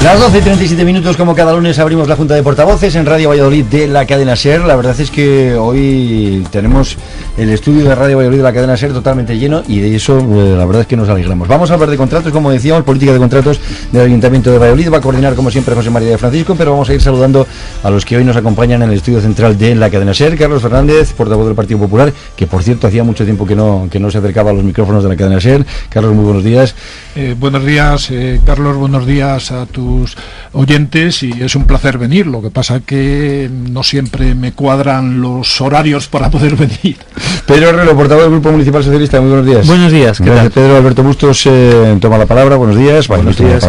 Las 12:37 minutos, como cada lunes abrimos la Junta de Portavoces en Radio Valladolid de la cadena SER. La verdad es que hoy tenemos el estudio de Radio Valladolid de la cadena SER totalmente lleno y de eso la verdad es que nos alegramos. Vamos a hablar de contratos, como decíamos, política de contratos del Ayuntamiento de Valladolid. Va a coordinar como siempre José María de Francisco, pero vamos a ir saludando a los que hoy nos acompañan en el estudio central de la cadena SER. Carlos Fernández, portavoz del Partido Popular, que por cierto hacía mucho tiempo que no se acercaba a los micrófonos de la cadena SER. Carlos, muy buenos días. Buenos días, Carlos, buenos días a tus oyentes, y es un placer venir. Lo que pasa que no siempre me cuadran los horarios para poder venir. Pedro Herrero, portavoz del Grupo Municipal Socialista, muy buenos días. Buenos días, ¿qué tal? Pedro Alberto Bustos toma la palabra, buenos días. Buenos días,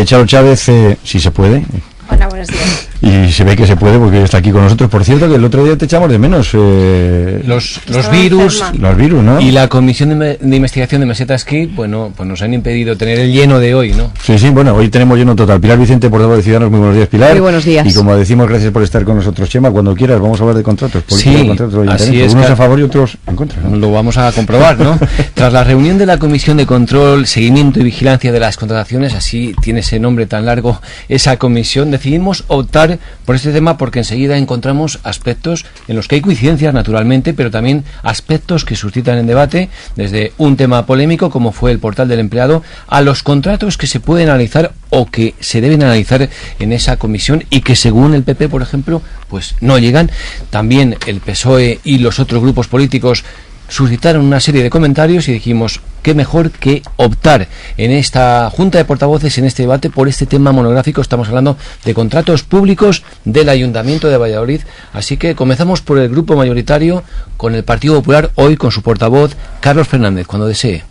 Charo Chávez, si se puede. Hola, buenos días. Y se ve que se puede porque está aquí con nosotros. Por cierto, que el otro día te echamos de menos. Los virus, ¿no? Y la Comisión de Investigación de Meseta Esquí, bueno, pues nos han impedido tener el lleno de hoy, ¿no? Sí, bueno, hoy tenemos lleno total. Pilar Vicente, portavoz de Ciudadanos, muy buenos días, Pilar. Muy buenos días. Y como decimos, gracias por estar con nosotros, Chema. Cuando quieras, vamos a hablar de contratos. Sí, así es. Unos a favor y otros en contra, ¿no? Lo vamos a comprobar, ¿no? Tras la reunión de la Comisión de Control, Seguimiento y Vigilancia de las Contrataciones, así tiene ese nombre tan largo esa comisión, decidimos optar por este tema porque enseguida encontramos aspectos en los que hay coincidencias, naturalmente, pero también aspectos que suscitan en debate, desde un tema polémico como fue el portal del empleado, a los contratos que se pueden analizar o que se deben analizar en esa comisión y que según el PP, por ejemplo, pues no llegan. También el PSOE y los otros grupos políticos suscitaron una serie de comentarios y dijimos qué mejor que optar en esta Junta de Portavoces, en este debate, por este tema monográfico. Estamos hablando de contratos públicos del Ayuntamiento de Valladolid, así que comenzamos por el grupo mayoritario con el Partido Popular, hoy con su portavoz Carlos Fernández, cuando desee.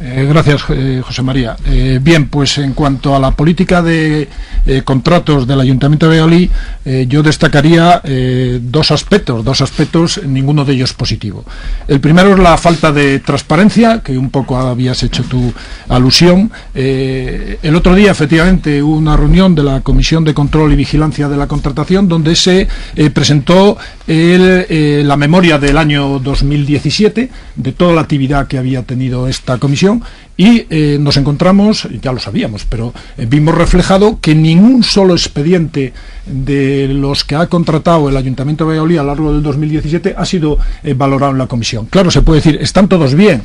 Gracias, José María. Bien, pues en cuanto a la política de contratos del Ayuntamiento de Valladolid, yo destacaría dos aspectos, ninguno de ellos positivo. El primero es la falta de transparencia, que un poco habías hecho tu alusión. El otro día, efectivamente, hubo una reunión de la Comisión de Control y Vigilancia de la Contratación, donde se presentó la memoria del año 2017, de toda la actividad que había tenido esta comisión, y nos encontramos, ya lo sabíamos, pero vimos reflejado que ningún solo expediente de los que ha contratado el Ayuntamiento de Valladolid a lo largo del 2017 ha sido valorado en la comisión. Claro, se puede decir, están todos bien.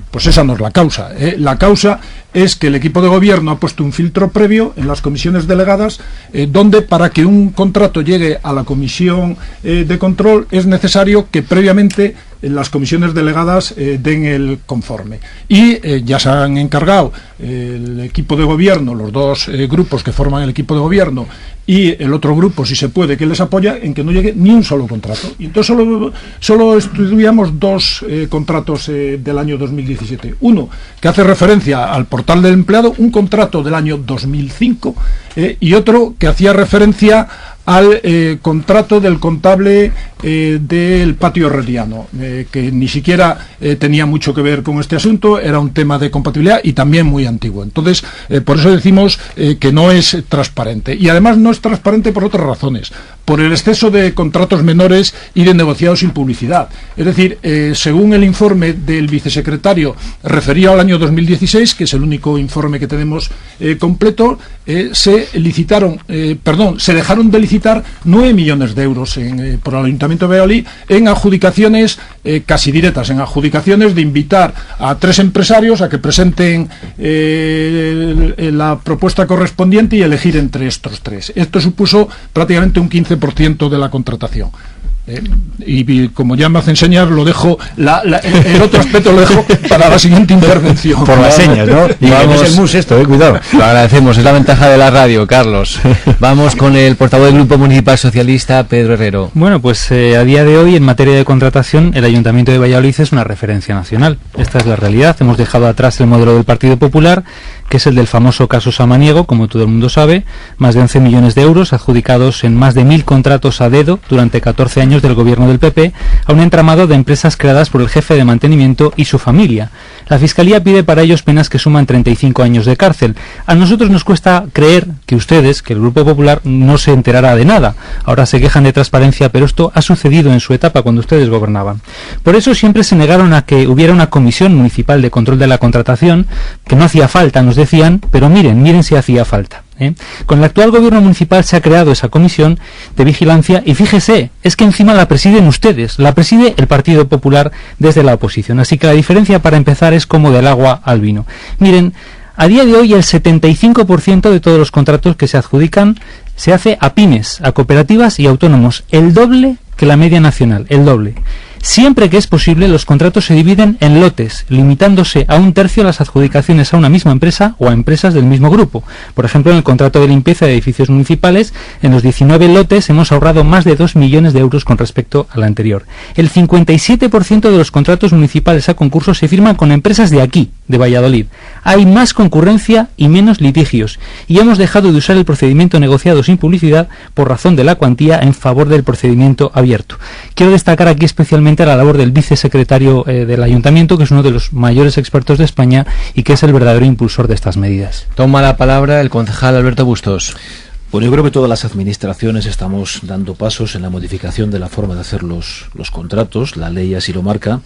Pues esa no es la causa. La causa es que el equipo de gobierno ha puesto un filtro previo en las comisiones delegadas, donde para que un contrato llegue a la comisión de control es necesario que previamente las comisiones delegadas den el conforme. Y ya se han encargado el equipo de gobierno, los dos grupos que forman el equipo de gobierno y el otro grupo, si se puede, que les apoya, en que no llegue ni un solo contrato. Y entonces solo estudiamos dos contratos del año 2017. Uno que hace referencia al portal del empleado, un contrato del año 2005, y otro que hacía referencia al contrato del contable del patio herreriano, que ni siquiera tenía mucho que ver con este asunto, era un tema de compatibilidad y también muy antiguo. Entonces, por eso decimos que no es transparente. Y además no es transparente por otras razones, por el exceso de contratos menores y de negociados sin publicidad. Es decir, según el informe del vicesecretario referido al año 2016, que es el único informe que tenemos completo, se dejaron de licitar 9 millones de euros por el Ayuntamiento de Valladolid en adjudicaciones casi directas, en adjudicaciones de invitar a 3 empresarios a que presenten la propuesta correspondiente y elegir entre estos 3. Esto supuso prácticamente un 15% de la contratación. Y como ya me hacen señas, lo dejo, el otro aspecto lo dejo para la siguiente intervención. Por las señas, ¿no? Y vamos, es el mus esto, cuidado. Lo agradecemos, es la ventaja de la radio, Carlos. Vamos con el portavoz del Grupo Municipal Socialista, Pedro Herrero. Bueno, pues a día de hoy, en materia de contratación, el Ayuntamiento de Valladolid es una referencia nacional. Esta es la realidad. Hemos dejado atrás el modelo del Partido Popular, que es el del famoso caso Samaniego, como todo el mundo sabe, más de 11 millones de euros adjudicados en más de 1.000 contratos a dedo durante 14 años del gobierno del PP a un entramado de empresas creadas por el jefe de mantenimiento y su familia. La Fiscalía pide para ellos penas que suman 35 años de cárcel. A nosotros nos cuesta creer que ustedes, que el Grupo Popular, no se enterará de nada. Ahora se quejan de transparencia, pero esto ha sucedido en su etapa cuando ustedes gobernaban. Por eso siempre se negaron a que hubiera una comisión municipal de control de la contratación, que no hacía falta, nos decían, pero miren si hacía falta. Con el actual gobierno municipal se ha creado esa comisión de vigilancia y fíjese, es que encima la presiden ustedes, la preside el Partido Popular desde la oposición. Así que la diferencia, para empezar, es como del agua al vino. Miren, a día de hoy el 75% de todos los contratos que se adjudican se hace a pymes, a cooperativas y autónomos, el doble que la media nacional, el doble. Siempre que es posible, los contratos se dividen en lotes, limitándose a 1/3 las adjudicaciones a una misma empresa o a empresas del mismo grupo. Por ejemplo, en el contrato de limpieza de edificios municipales, en los 19 lotes hemos ahorrado más de 2 millones de euros con respecto al anterior. El 57% de los contratos municipales a concurso se firman con empresas de aquí, de Valladolid. Hay más concurrencia y menos litigios, y hemos dejado de usar el procedimiento negociado sin publicidad por razón de la cuantía en favor del procedimiento abierto. Quiero destacar aquí especialmente a la labor del vicesecretario del Ayuntamiento, que es uno de los mayores expertos de España y que es el verdadero impulsor de estas medidas. Toma la palabra el concejal Alberto Bustos. Bueno, yo creo que todas las administraciones estamos dando pasos en la modificación de la forma de hacer los contratos, la ley así lo marca,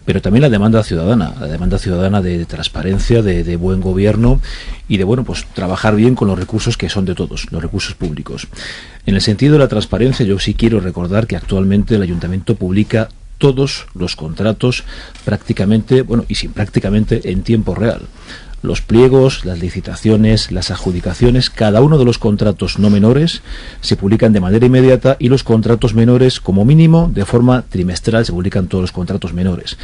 pero también la demanda ciudadana de transparencia, de buen gobierno y de, bueno, pues trabajar bien con los recursos que son de todos, los recursos públicos. En el sentido de la transparencia, yo sí quiero recordar que actualmente el Ayuntamiento publica todos los contratos prácticamente, bueno, y sin prácticamente, en tiempo real. Los pliegos, las licitaciones, las adjudicaciones, cada uno de los contratos no menores se publican de manera inmediata, y los contratos menores, como mínimo, de forma trimestral se publican todos los contratos menores.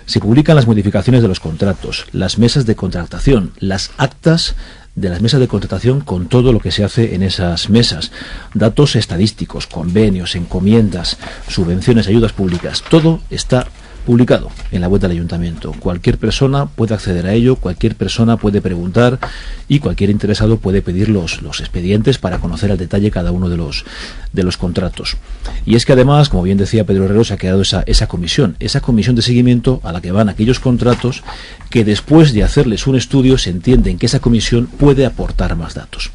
Se publican las modificaciones de los contratos, las mesas de contratación, las actas de las mesas de contratación con todo lo que se hace en esas mesas, datos estadísticos, convenios, encomiendas, subvenciones, ayudas públicas, todo está publicado en la web del Ayuntamiento. Cualquier persona puede acceder a ello, cualquier persona puede preguntar y cualquier interesado puede pedir los expedientes para conocer al detalle cada uno de los contratos. Y es que además, como bien decía Pedro Herrero, se ha creado esa comisión de seguimiento a la que van aquellos contratos que, después de hacerles un estudio, se entienden que esa comisión puede aportar más datos.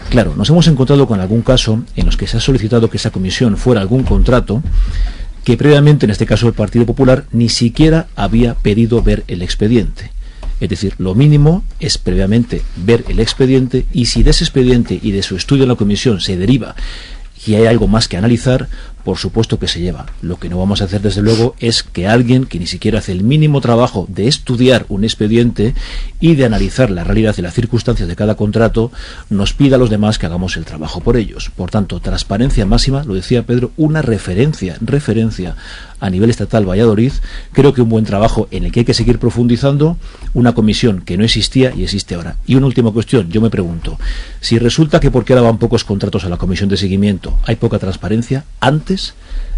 Claro, nos hemos encontrado con algún caso en los que se ha solicitado que esa comisión fuera algún contrato que previamente, en este caso el Partido Popular, ni siquiera había pedido ver el expediente. Es decir, lo mínimo es previamente ver el expediente, y si de ese expediente y de su estudio en la comisión se deriva y hay algo más que analizar, por supuesto que se lleva. Lo que no vamos a hacer, desde luego, es que alguien que ni siquiera hace el mínimo trabajo de estudiar un expediente y de analizar la realidad y las circunstancias de cada contrato nos pida a los demás que hagamos el trabajo por ellos. Por tanto, transparencia máxima, lo decía Pedro, una referencia a nivel estatal Valladolid. Creo que un buen trabajo en el que hay que seguir profundizando, una comisión que no existía y existe ahora. Y una última cuestión, yo me pregunto, si resulta que porque ahora van pocos contratos a la comisión de seguimiento, hay poca transparencia, antes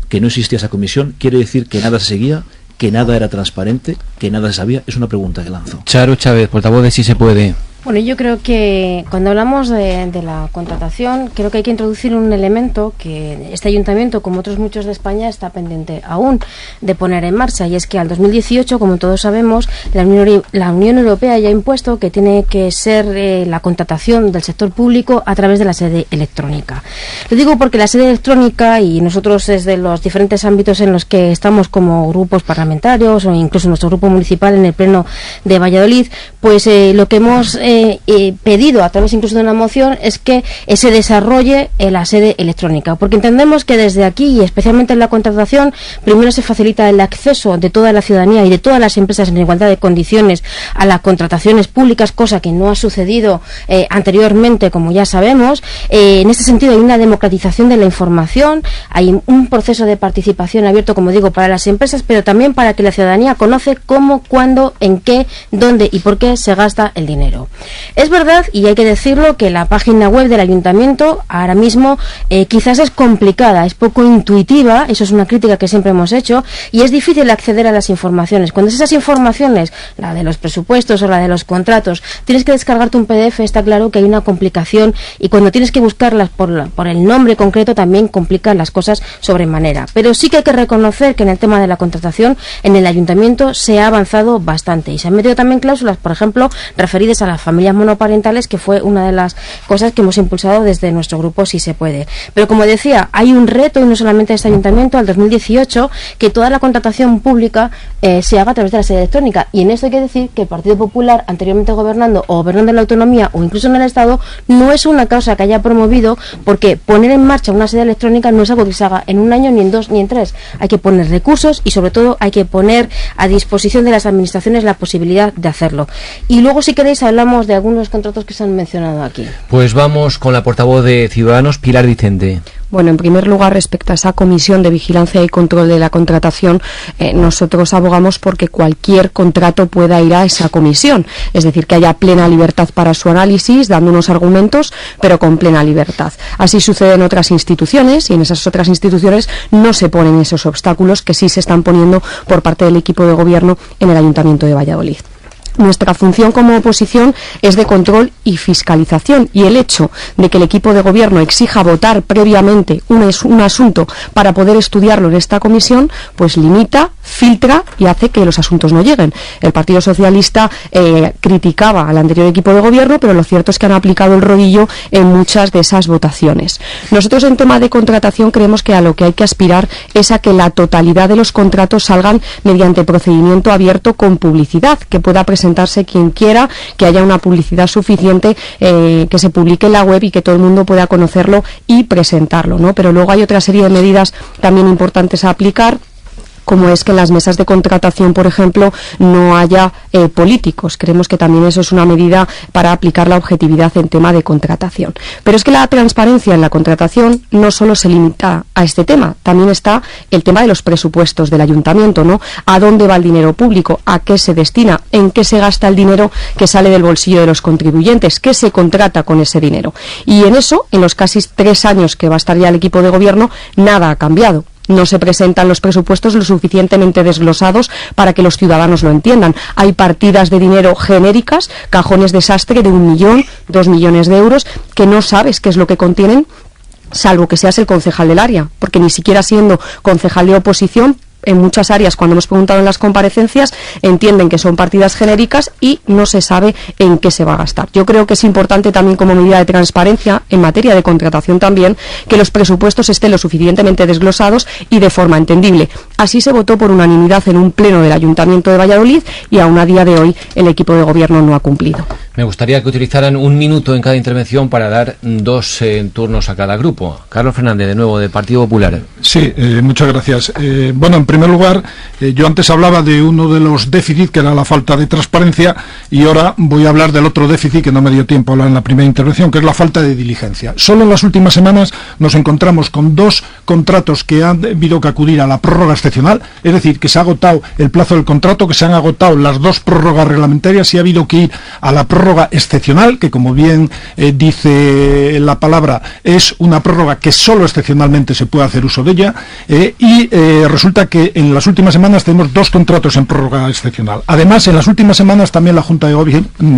que no existía esa comisión, ¿quiere decir que nada se seguía, que nada era transparente, que nada se sabía? Es una pregunta que lanzo. Charo Chávez, portavoz de Sí se puede. Bueno, yo creo que cuando hablamos de la contratación, creo que hay que introducir un elemento que este ayuntamiento, como otros muchos de España, está pendiente aún de poner en marcha, y es que al 2018, como todos sabemos, la Unión Europea ya ha impuesto que tiene que ser la contratación del sector público a través de la sede electrónica. Lo digo porque la sede electrónica, y nosotros desde los diferentes ámbitos en los que estamos como grupos parlamentarios o incluso nuestro grupo municipal en el Pleno de Valladolid, pues lo que hemos pedido a través incluso de una moción es que se desarrolle la sede electrónica, porque entendemos que desde aquí, y especialmente en la contratación, primero se facilita el acceso de toda la ciudadanía y de todas las empresas en igualdad de condiciones a las contrataciones públicas, cosa que no ha sucedido anteriormente, como ya sabemos. En este sentido hay una democratización de la información, hay un proceso de participación abierto, como digo, para las empresas, pero también para que la ciudadanía conoce cómo, cuándo, en qué, dónde y por qué se gasta el dinero. Es verdad, y hay que decirlo, que la página web del Ayuntamiento ahora mismo quizás es complicada, es poco intuitiva, eso es una crítica que siempre hemos hecho, y es difícil acceder a las informaciones. Cuando esas informaciones, la de los presupuestos o la de los contratos, tienes que descargarte un PDF, está claro que hay una complicación, y cuando tienes que buscarlas por el nombre concreto también complican las cosas sobremanera. Pero sí que hay que reconocer que en el tema de la contratación en el Ayuntamiento se ha avanzado bastante, y se han metido también cláusulas, por ejemplo, referidas a la familias monoparentales, que fue una de las cosas que hemos impulsado desde nuestro grupo Si Se Puede. Pero como decía, hay un reto, y no solamente de este ayuntamiento, al 2018, que toda la contratación pública se haga a través de la sede electrónica. Y en esto hay que decir que el Partido Popular, anteriormente gobernando o gobernando en la autonomía o incluso en el Estado, no es una causa que haya promovido, porque poner en marcha una sede electrónica no es algo que se haga en un año, ni en 2, ni en 3. Hay que poner recursos y sobre todo hay que poner a disposición de las administraciones la posibilidad de hacerlo. Y luego, si queréis, hablamos de algunos contratos que se han mencionado aquí. Pues vamos con la portavoz de Ciudadanos, Pilar Vicente. Bueno, en primer lugar, respecto a esa comisión de vigilancia y control de la contratación, nosotros abogamos porque cualquier contrato pueda ir a esa comisión, es decir, que haya plena libertad para su análisis, dando unos argumentos, pero con plena libertad. Así sucede en otras instituciones, y en esas otras instituciones no se ponen esos obstáculos que sí se están poniendo por parte del equipo de gobierno en el Ayuntamiento de Valladolid. Nuestra función como oposición es de control y fiscalización, y el hecho de que el equipo de gobierno exija votar previamente un asunto para poder estudiarlo en esta comisión, pues limita, filtra y hace que los asuntos no lleguen. El Partido Socialista criticaba al anterior equipo de gobierno, pero lo cierto es que han aplicado el rodillo en muchas de esas votaciones. Nosotros, en tema de contratación, creemos que a lo que hay que aspirar es a que la totalidad de los contratos salgan mediante procedimiento abierto con publicidad, que pueda presentarse quien quiera, que haya una publicidad suficiente, que se publique en la web y que todo el mundo pueda conocerlo y presentarlo, ¿no? Pero luego hay otra serie de medidas también importantes a aplicar, como es que en las mesas de contratación, por ejemplo, no haya políticos. Creemos que también eso es una medida para aplicar la objetividad en tema de contratación. Pero es que la transparencia en la contratación no solo se limita a este tema, también está el tema de los presupuestos del ayuntamiento, ¿no? ¿A dónde va el dinero público? ¿A qué se destina? ¿En qué se gasta el dinero que sale del bolsillo de los contribuyentes? ¿Qué se contrata con ese dinero? Y en eso, en los casi 3 años que va a estar ya el equipo de gobierno, nada ha cambiado. No se presentan los presupuestos lo suficientemente desglosados para que los ciudadanos lo entiendan. Hay partidas de dinero genéricas, cajones desastre de 1 millón, 2 millones de euros, que no sabes qué es lo que contienen, salvo que seas el concejal del área, porque ni siquiera siendo concejal de oposición, en muchas áreas, cuando hemos preguntado en las comparecencias, entienden que son partidas genéricas y no se sabe en qué se va a gastar. Yo creo que es importante también, como medida de transparencia, en materia de contratación también, que los presupuestos estén lo suficientemente desglosados y de forma entendible. Así se votó por unanimidad en un pleno del Ayuntamiento de Valladolid y aún a día de hoy el equipo de gobierno no ha cumplido. Me gustaría que utilizaran 1 minuto en cada intervención para dar 2 turnos a cada grupo. Carlos Fernández, de nuevo, del Partido Popular. Sí, muchas gracias. Bueno, en primer lugar, yo antes hablaba de uno de los déficits, que era la falta de transparencia, y ahora voy a hablar del otro déficit que no me dio tiempo a hablar en la primera intervención, que es la falta de diligencia. Solo en las últimas semanas nos encontramos con 2 contratos que han habido que acudir a la prórroga excepcional, es decir, que se ha agotado el plazo del contrato, que se han agotado las 2 prórrogas reglamentarias y ha habido que ir a la prórroga excepcional, que como bien dice la palabra, es una prórroga que solo excepcionalmente se puede hacer uso de ella, y resulta que en las últimas semanas tenemos 2 contratos en prórroga excepcional. Además, en las últimas semanas también la Junta de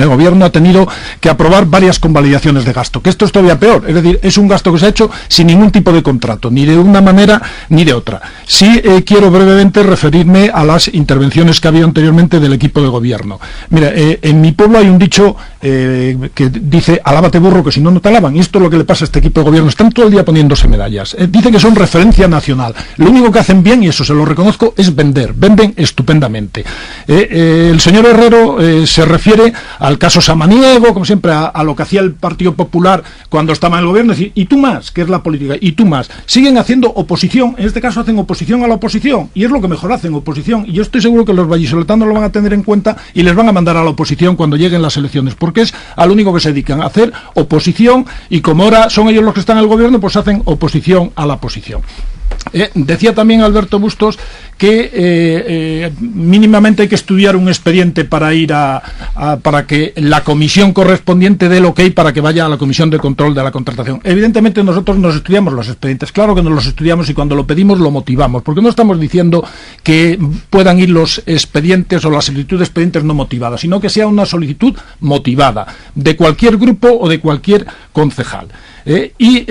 Gobierno ha tenido que aprobar varias convalidaciones de gasto, que esto es todavía peor, es decir, es un gasto que se ha hecho sin ningún tipo de contrato, ni de una manera ni de otra. Sí quiero brevemente referirme a las intervenciones que había anteriormente del equipo de gobierno. Mira, en mi pueblo hay un dicho que dice: alábate burro, que si no, no te alaban. Y esto es lo que le pasa a este equipo de gobierno. Están todo el día poniéndose medallas. Dicen que son referencia nacional. Lo único que hacen bien, y eso se lo reconozco, es vender. Venden estupendamente. El señor Herrero se refiere al caso Samaniego, como siempre, a lo que hacía el Partido Popular cuando estaba en el gobierno. Es decir, y tú más, que es la política, y tú más. Siguen haciendo oposición, en este caso hacen oposición a la oposición, y es lo que mejor hacen, oposición. Y yo estoy seguro que los vallisoletanos lo van a tener en cuenta y les van a mandar a la oposición cuando lleguen las elecciones, porque es a lo único que se dedican, a hacer oposición, y como ahora son ellos los que están en el gobierno, pues hacen oposición a la oposición. Decía también Alberto Bustos que mínimamente hay que estudiar un expediente para ir para que la comisión correspondiente dé el ok para que vaya a la comisión de control de la contratación. Evidentemente nosotros nos estudiamos los expedientes, claro que nos los estudiamos, y cuando lo pedimos lo motivamos, porque no estamos diciendo que puedan ir los expedientes o la solicitud de expedientes no motivadas, sino que sea una solicitud motivada de cualquier grupo o de cualquier concejal. Y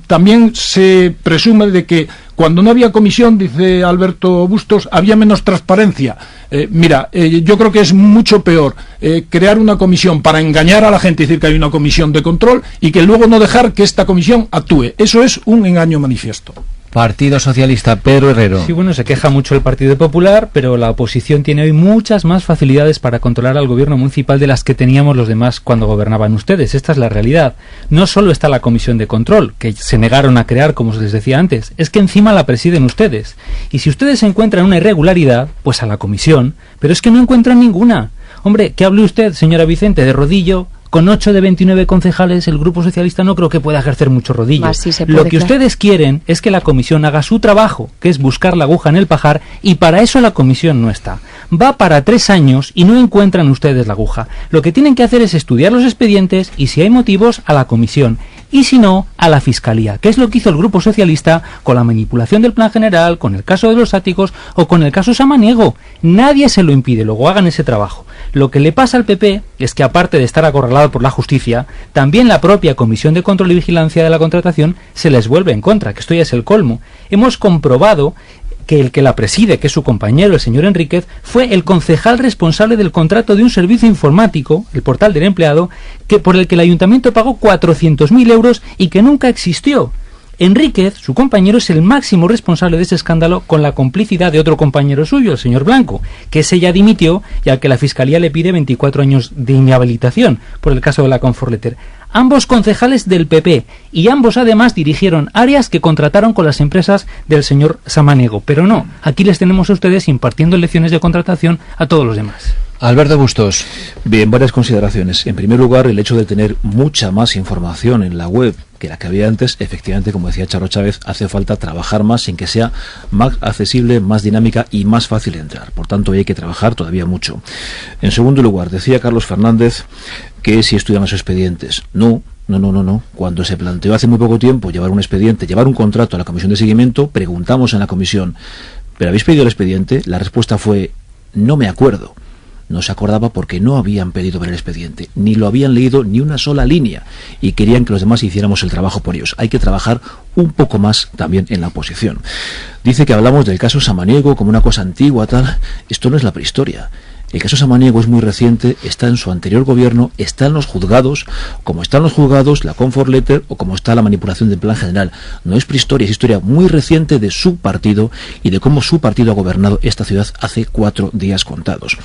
también se presume de que Cuando no había comisión, dice Alberto Bustos, había menos transparencia. Yo creo que es mucho peor crear una comisión para engañar a la gente y decir que hay una comisión de control y que luego no dejar que esta comisión actúe. Eso es un engaño manifiesto. Partido Socialista, Pedro Herrero. Sí, bueno, se queja mucho el Partido Popular, pero la oposición tiene hoy muchas más facilidades para controlar al gobierno municipal de las que teníamos los demás cuando gobernaban ustedes. Esta es la realidad. No solo está la comisión de control, que se negaron a crear, como les decía antes, es que encima la presiden ustedes. Y si ustedes encuentran una irregularidad, pues a la comisión, pero es que no encuentran ninguna. Hombre, que hable usted, señora Vicente, de rodillo. Con 8 de 29 concejales, el Grupo Socialista no creo que pueda ejercer mucho rodillo. Lo que ustedes quieren es que la comisión haga su trabajo, que es buscar la aguja en el pajar, y para eso la comisión no está. Va para 3 años y no encuentran ustedes la aguja. Lo que tienen que hacer es estudiar los expedientes y, si hay motivos, a la comisión. Y si no, a la Fiscalía, que es lo que hizo el Grupo Socialista con la manipulación del Plan General, con el caso de los áticos o con el caso Samaniego. Nadie se lo impide, luego hagan ese trabajo. Lo que le pasa al PP es que, aparte de estar acorralado por la justicia, también la propia Comisión de Control y Vigilancia de la Contratación se les vuelve en contra, que esto ya es el colmo. Hemos comprobado que el que la preside, que es su compañero, el señor Enríquez, fue el concejal responsable del contrato de un servicio informático, el portal del empleado, por el que el ayuntamiento pagó 400.000 euros y que nunca existió. Enríquez, su compañero, es el máximo responsable de ese escándalo, con la complicidad de otro compañero suyo, el señor Blanco, que ese ya dimitió y al que la Fiscalía le pide 24 años de inhabilitación por el caso de la Comfort Letter. Ambos concejales del PP, y ambos además dirigieron áreas que contrataron con las empresas del señor Samaniego. Pero no, aquí les tenemos a ustedes impartiendo lecciones de contratación a todos los demás. Alberto Bustos. Bien, varias consideraciones. En primer lugar, el hecho de tener mucha más información en la web que la que había antes, efectivamente, como decía Charo Chávez, hace falta trabajar más sin que sea más accesible, más dinámica y más fácil de entrar. Por tanto, hay que trabajar todavía mucho. En segundo lugar, decía Carlos Fernández que si estudian los expedientes. No. Cuando se planteó hace muy poco tiempo llevar un expediente, llevar un contrato a la comisión de seguimiento, preguntamos en la comisión, ¿pero habéis pedido el expediente? La respuesta fue, no me acuerdo. No se acordaba porque no habían pedido ver el expediente, ni lo habían leído ni una sola línea, y querían que los demás hiciéramos el trabajo por ellos. Hay que trabajar un poco más también en la oposición. Dice que hablamos del caso Samaniego como una cosa antigua, tal. Esto no es la prehistoria. El caso Samaniego es muy reciente, está en su anterior gobierno, está en los juzgados, como están los juzgados, la Comfort Letter o como está la manipulación del Plan General. No es prehistoria, es historia muy reciente de su partido y de cómo su partido ha gobernado esta ciudad hace 4 días contados.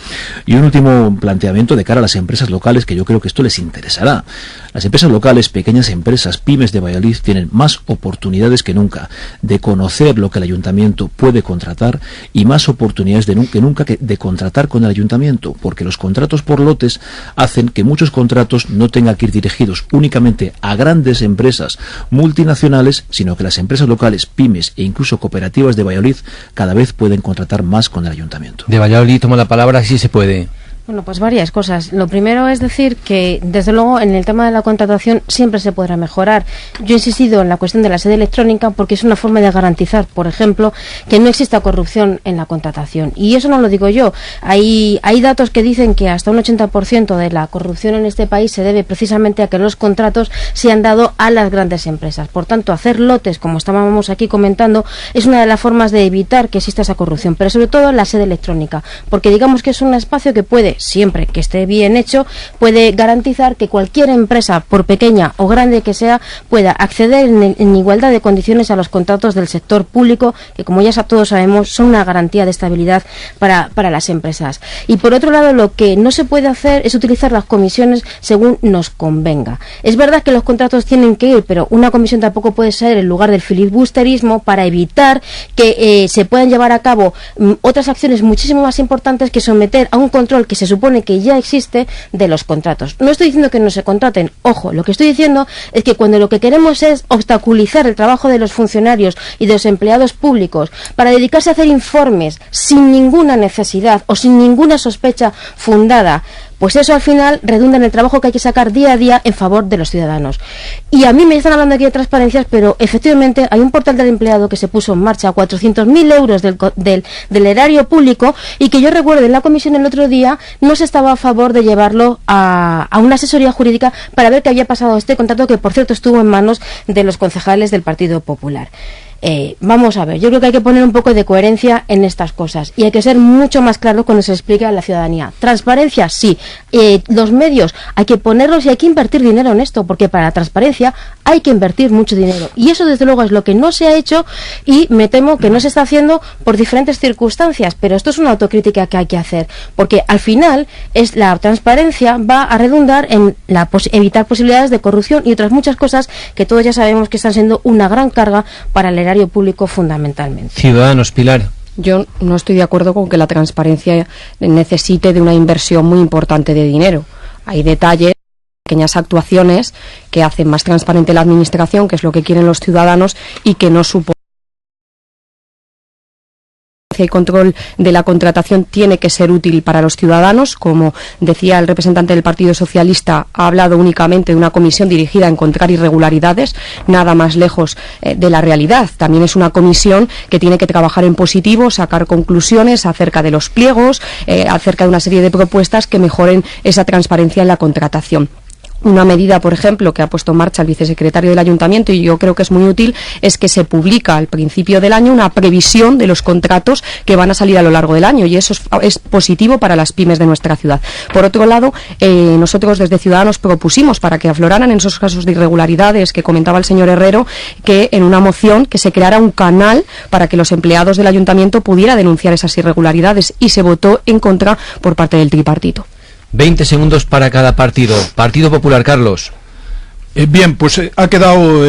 Y un último planteamiento de cara a las empresas locales, que yo creo que esto les interesará. Las empresas locales, pequeñas empresas, pymes de Valladolid, tienen más oportunidades que nunca de conocer lo que el ayuntamiento puede contratar y más oportunidades que nunca de contratar con el ayuntamiento, porque los contratos por lotes hacen que muchos contratos no tengan que ir dirigidos únicamente a grandes empresas multinacionales, sino que las empresas locales, pymes e incluso cooperativas de Valladolid cada vez pueden contratar más con el ayuntamiento. De Valladolid toma la palabra, si se puede. Bueno, pues varias cosas. Lo primero es decir que, desde luego, en el tema de la contratación siempre se podrá mejorar. Yo he insistido en la cuestión de la sede electrónica porque es una forma de garantizar, por ejemplo, que no exista corrupción en la contratación. Y eso no lo digo yo. Hay datos que dicen que hasta un 80% de la corrupción en este país se debe precisamente a que los contratos se han dado a las grandes empresas. Por tanto, hacer lotes, como estábamos aquí comentando, es una de las formas de evitar que exista esa corrupción. Pero sobre todo la sede electrónica, porque digamos que es un espacio que puede, siempre que esté bien hecho, puede garantizar que cualquier empresa, por pequeña o grande que sea, pueda acceder en igualdad de condiciones a los contratos del sector público, que, como ya todos sabemos, son una garantía de estabilidad para las empresas. Y por otro lado, lo que no se puede hacer es utilizar las comisiones según nos convenga. Es verdad que los contratos tienen que ir, pero una comisión tampoco puede ser el lugar del filibusterismo para evitar que se puedan llevar a cabo otras acciones muchísimo más importantes que someter a un control que se supone que ya existe de los contratos. No estoy diciendo que no se contraten, ojo, lo que estoy diciendo es que cuando lo que queremos es obstaculizar el trabajo de los funcionarios y de los empleados públicos para dedicarse a hacer informes sin ninguna necesidad o sin ninguna sospecha fundada, pues eso al final redunda en el trabajo que hay que sacar día a día en favor de los ciudadanos. Y a mí me están hablando aquí de transparencias, pero efectivamente hay un portal del empleado que se puso en marcha a 400.000 euros del erario público, y que yo recuerdo en la comisión el otro día no se estaba a favor de llevarlo a una asesoría jurídica para ver qué había pasado este contrato, que por cierto estuvo en manos de los concejales del Partido Popular. Vamos a ver, yo creo que hay que poner un poco de coherencia en estas cosas y hay que ser mucho más claro cuando se explique a la ciudadanía. Transparencia, sí. Los medios hay que ponerlos y hay que invertir dinero en esto, porque para la transparencia hay que invertir mucho dinero. Y eso, desde luego, es lo que no se ha hecho y me temo que no se está haciendo por diferentes circunstancias. Pero esto es una autocrítica que hay que hacer, porque al final la transparencia va a redundar en evitar posibilidades de corrupción y otras muchas cosas que todos ya sabemos que están siendo una gran carga para el erario público fundamentalmente. Ciudadanos, Pilar. Yo no estoy de acuerdo con que la transparencia necesite de una inversión muy importante de dinero. Hay detalles, pequeñas actuaciones que hacen más transparente la administración, que es lo que quieren los ciudadanos, y que no suponen y control de la contratación tiene que ser útil para los ciudadanos. Como decía el representante del Partido Socialista, ha hablado únicamente de una comisión dirigida a encontrar irregularidades, nada más lejos de la realidad. También es una comisión que tiene que trabajar en positivo, sacar conclusiones acerca de los pliegos, acerca de una serie de propuestas que mejoren esa transparencia en la contratación. Una medida, por ejemplo, que ha puesto en marcha el vicesecretario del Ayuntamiento, y yo creo que es muy útil, es que se publica al principio del año una previsión de los contratos que van a salir a lo largo del año, y eso es positivo para las pymes de nuestra ciudad. Por otro lado, nosotros desde Ciudadanos propusimos, para que afloraran en esos casos de irregularidades que comentaba el señor Herrero, que en una moción que se creara un canal para que los empleados del Ayuntamiento pudieran denunciar esas irregularidades, y se votó en contra por parte del tripartito. 20 segundos para cada partido. Partido Popular, Carlos. Bien, pues ha quedado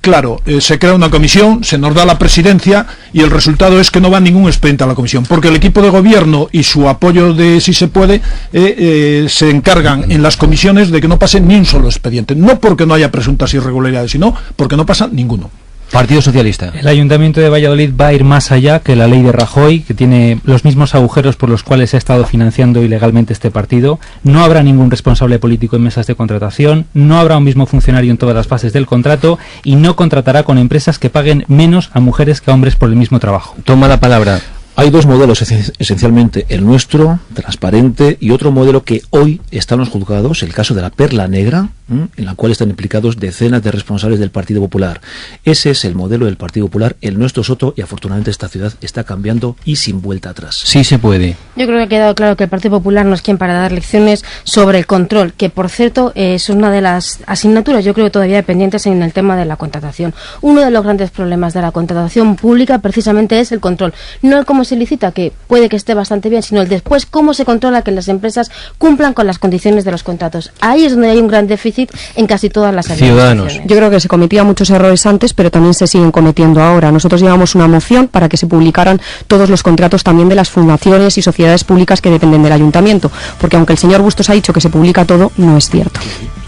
claro. Se crea una comisión, se nos da la presidencia y el resultado es que no va ningún expediente a la comisión, porque el equipo de gobierno y su apoyo de Si se puede se encargan en las comisiones de que no pase ni un solo expediente. No porque no haya presuntas irregularidades, sino porque no pasa ninguno. Partido Socialista. El Ayuntamiento de Valladolid va a ir más allá que la ley de Rajoy, que tiene los mismos agujeros por los cuales se ha estado financiando ilegalmente este partido. No habrá ningún responsable político en mesas de contratación, no habrá un mismo funcionario en todas las fases del contrato y no contratará con empresas que paguen menos a mujeres que a hombres por el mismo trabajo. Toma la palabra. Hay dos modelos esencialmente, el nuestro, transparente, y otro modelo que hoy está en los juzgados, el caso de la Perla Negra, en la cual están implicados decenas de responsables del Partido Popular. Ese es el modelo del Partido Popular, el nuestro es otro, y afortunadamente esta ciudad está cambiando y sin vuelta atrás. Sí se puede. Yo creo que ha quedado claro que el Partido Popular no es quien para dar lecciones sobre el control, que por cierto es una de las asignaturas, yo creo que todavía pendientes en el tema de la contratación. Uno de los grandes problemas de la contratación pública precisamente es el control, no el cómo se licita, que puede que esté bastante bien, sino el después cómo se controla que las empresas cumplan con las condiciones de los contratos. Ahí es donde hay un gran déficit en casi todas las Ciudadanos. Yo creo que se cometían muchos errores antes, pero también se siguen cometiendo ahora. Nosotros llevamos una moción para que se publicaran todos los contratos también de las fundaciones y sociedades públicas que dependen del Ayuntamiento, porque aunque el señor Bustos ha dicho que se publica todo, no es cierto.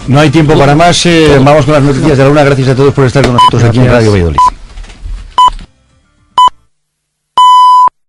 No hay tiempo para más. Vamos con las noticias de la una. Gracias a todos por estar con nosotros aquí en Radio Valladolid.